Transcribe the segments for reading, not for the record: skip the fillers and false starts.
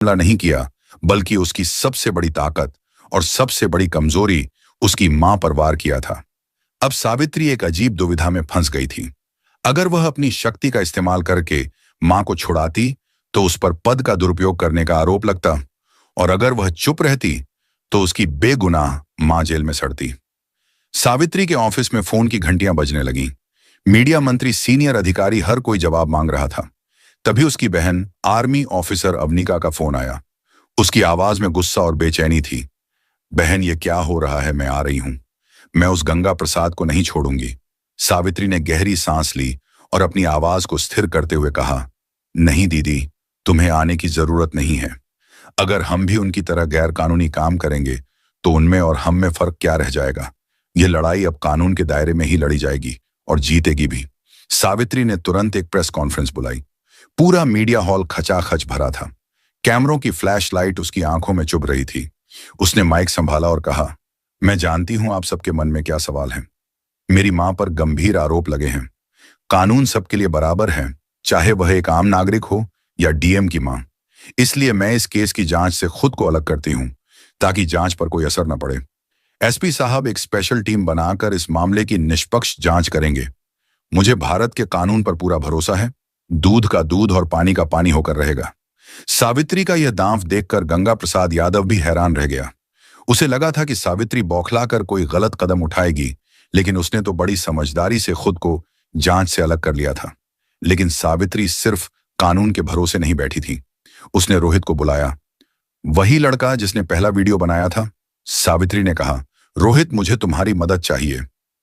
हमला नहीं किया, बल्कि उसकी सबसे बड़ी ताकत और सबसे बड़ी कमजोरी उसकी मां पर वार किया था। अब सावित्री एक अजीब दुविधा में फंस गई थी। अगर वह अपनी शक्ति का इस्तेमाल करके मां को छुड़ाती तो उस पर पद का दुरुपयोग करने का आरोप लगता, और अगर वह चुप रहती तो उसकी बेगुनाह मां जेल में सड़ती। सावित्री के ऑफिस में फोन की घंटियां बजने लगीं। मीडिया मंत्री, सीनियर अधिकारी, हर कोई जवाब मांग रहा था। तभी उसकी बहन आर्मी ऑफिसर अवनिका का फोन आया। उसकी आवाज में गुस्सा और बेचैनी थी। बहन, ये क्या हो रहा है? मैं आ रही हूं। मैं उस गंगा प्रसाद को नहीं छोड़ूंगी। सावित्री ने गहरी सांस ली और अपनी आवाज को स्थिर करते हुए कहा, नहीं दीदी, तुम्हें आने की जरूरत नहीं है। अगर हम भी उनकी तरह गैर कानूनी काम करेंगे तो उनमें और हम में फर्क क्या रह जाएगा? ये लड़ाई अब कानून के दायरे में ही लड़ी जाएगी और जीतेगी भी। सावित्री ने तुरंत एक प्रेस कॉन्फ्रेंस बुलाई। पूरा मीडिया हॉल खचाखच भरा था। कैमरों की फ्लैश लाइट उसकी आंखों में चुभ रही थी। उसने माइक संभाला और कहा, मैं जानती हूं आप सबके मन में क्या सवाल है। मेरी मां पर गंभीर आरोप लगे हैं। कानून सबके लिए बराबर है, चाहे वह एक आम नागरिक हो या डीएम की मां। इसलिए मैं इस केस की जांच से खुद को अलग करती हूं, ताकि जांच पर कोई असर न पड़े। एसपी साहब एक स्पेशल टीम बनाकर इस मामले की निष्पक्ष जांच करेंगे। मुझे भारत के कानून पर पूरा भरोसा है। दूध का दूध और पानी का पानी होकर रहेगा। सावित्री का यह दांव देखकर गंगा प्रसाद यादव भी हैरान रह गया। उसे लगा था कि सावित्री बौखलाकर कोई गलत कदम उठाएगी, लेकिन उसने तो बड़ी समझदारी से खुद को जांच से अलग कर लिया था। लेकिन सावित्री सिर्फ कानून के भरोसे नहीं बैठी थी। उसने रोहित को बुलाया। वही लड़का जिसने पहला वीडियो बनाया था? सावित्री ने कहा, रोहित, मुझे तुम्हारी मदद चाहिए।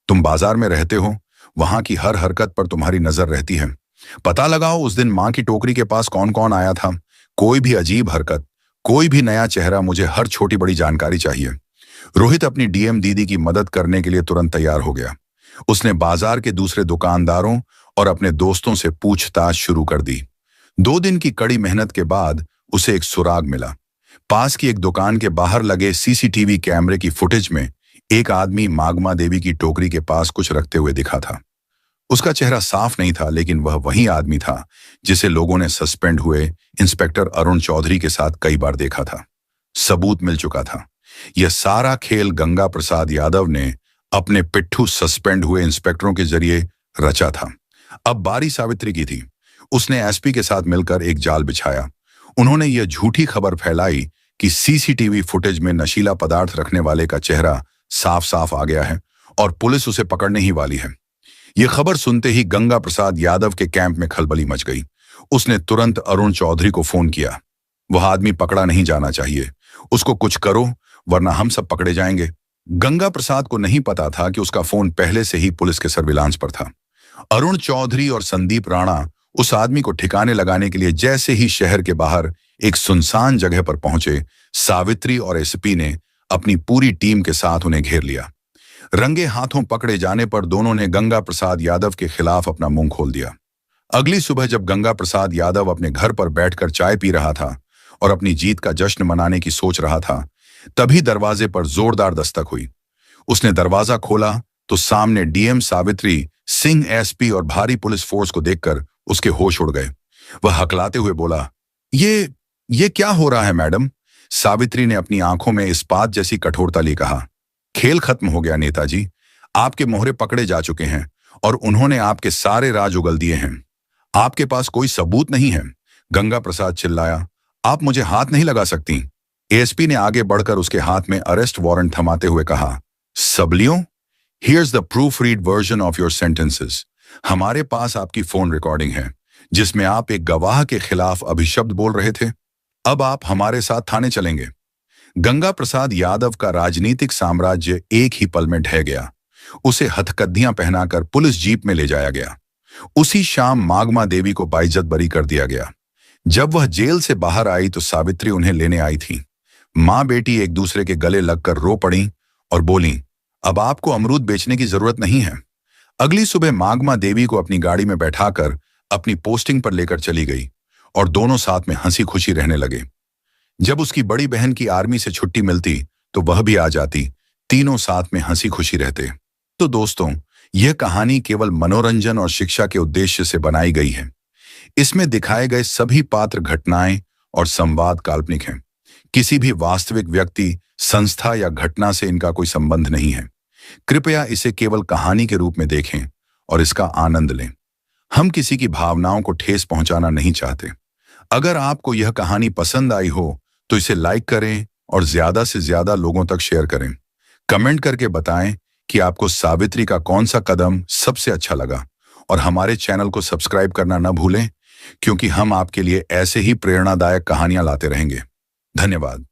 तुम बाजार में रहते हो, वहां की हर हरकत पर तुम्हारी नजर रहती है। पता लगाओ उस दिन मां की टोकरी के पास कौन कौन आया था। कोई भी अजीब हरकत, कोई भी नया चेहरा, मुझे हर छोटी बड़ी जानकारी चाहिए। रोहित अपनी डीएम दीदी की मदद करने के लिए तुरंत तैयार हो गया। उसने बाजार के दूसरे दुकानदारों और अपने दोस्तों से पूछताछ शुरू कर दी। 2 दिन की कड़ी मेहनत के बाद उसे एक सुराग मिला। पास की एक दुकान के बाहर लगे सीसीटीवी कैमरे की फुटेज में एक आदमी मागमा देवी की टोकरी के पास कुछ रखते हुए दिखा था। उसका चेहरा साफ नहीं था, लेकिन वह वही आदमी था जिसे लोगों ने सस्पेंड हुए इंस्पेक्टर अरुण चौधरी के साथ कई बार देखा था। सबूत मिल चुका था। यह सारा खेल गंगा प्रसाद यादव ने अपने पिट्ठू सस्पेंड हुए इंस्पेक्टरों के जरिए रचा था। अब बारी सावित्री की थी। उसने एसपी के साथ मिलकर एक जाल बिछाया। उन्होंने यह झूठी खबर फैलाई कि सीसीटीवी फुटेज में नशीला पदार्थ रखने वाले का चेहरा साफ साफ आ गया है और पुलिस उसे पकड़ने ही वाली है। यह खबर सुनते ही गंगा प्रसाद यादव के कैंप में खलबली मच गई। उसने तुरंत अरुण चौधरी को फोन किया। वह आदमी पकड़ा नहीं जाना चाहिए। उसको कुछ करो, वरना हम सब पकड़े जाएंगे। गंगा प्रसाद को नहीं पता था कि उसका फोन पहले से ही पुलिस के सर्विलांस पर था। अरुण चौधरी और संदीप राणा उस आदमी को ठिकाने लगाने के लिए जैसे ही शहर के बाहर एक सुनसान जगह पर पहुंचे, सावित्री और एसपी ने अपनी पूरी टीम के साथ उन्हें घेर लिया। रंगे हाथों पकड़े जाने पर दोनों ने गंगा प्रसाद यादव के खिलाफ अपना मुंह खोल दिया। अगली सुबह जब गंगा प्रसाद यादव अपने घर पर बैठकर चाय पी रहा था और अपनी जीत का जश्न मनाने की सोच रहा था, तभी दरवाजे पर जोरदार दस्तक हुई। उसने दरवाजा खोला तो सामने डीएम सावित्री सिंह, एसपी और भारी पुलिस फोर्स को देखकर उसके होश उड़ गए। वह हकलाते हुए बोला, ये क्या हो रहा है मैडम? सावित्री ने अपनी आंखों में इस्पात जैसी कठोरता ली कहा, खेल खत्म हो गया नेताजी। आपके मोहरे पकड़े जा चुके हैं और उन्होंने आपके सारे राज उगल दिए हैं। आपके पास कोई सबूत नहीं है। गंगा प्रसाद चिल्लाया, आप मुझे हाथ नहीं लगा सकती। एएसपी ने आगे बढ़कर उसके हाथ में अरेस्ट वारंट थमाते हुए कहा, सबलियों, here's the proofread version of your sentences. हमारे पास आपकी फोन रिकॉर्डिंग है जिसमें आप एक गवाह के खिलाफ अभिशब्द बोल रहे थे। अब आप हमारे साथ थाने चलेंगे। गंगा प्रसाद यादव का राजनीतिक साम्राज्य एक ही पल में ढह गया। उसे हथकद्दियां पहनाकर पुलिस जीप में ले जाया गया। उसी शाम मागमा देवी को बाइज्जत बरी कर दिया गया। जब वह जेल से बाहर आई तो सावित्री उन्हें लेने आई थी। मां बेटी एक दूसरे के गले लगकर रो पड़ी और बोली, अब आपको अमरूद बेचने की जरूरत नहीं है। अगली सुबह मागमा देवी को अपनी गाड़ी में बैठाकर अपनी पोस्टिंग पर लेकर चली गई और दोनों साथ में हंसी खुशी रहने लगे। जब उसकी बड़ी बहन की आर्मी से छुट्टी मिलती तो वह भी आ जाती। तीनों साथ में हंसी खुशी रहते। तो दोस्तों, यह कहानी केवल मनोरंजन और शिक्षा के उद्देश्य से बनाई गई है। इसमें दिखाए गए सभी पात्र, घटनाएं और संवाद काल्पनिक हैं। किसी भी वास्तविक व्यक्ति, संस्था या घटना से इनका कोई संबंध नहीं है। कृपया इसे केवल कहानी के रूप में देखें और इसका आनंद लें। हम किसी की भावनाओं को ठेस पहुंचाना नहीं चाहते। अगर आपको यह कहानी पसंद आई हो तो इसे लाइक करें और ज्यादा से ज्यादा लोगों तक शेयर करें। कमेंट करके बताएं कि आपको सावित्री का कौन सा कदम सबसे अच्छा लगा, और हमारे चैनल को सब्सक्राइब करना न भूलें, क्योंकि हम आपके लिए ऐसे ही प्रेरणादायक कहानियां लाते रहेंगे। धन्यवाद।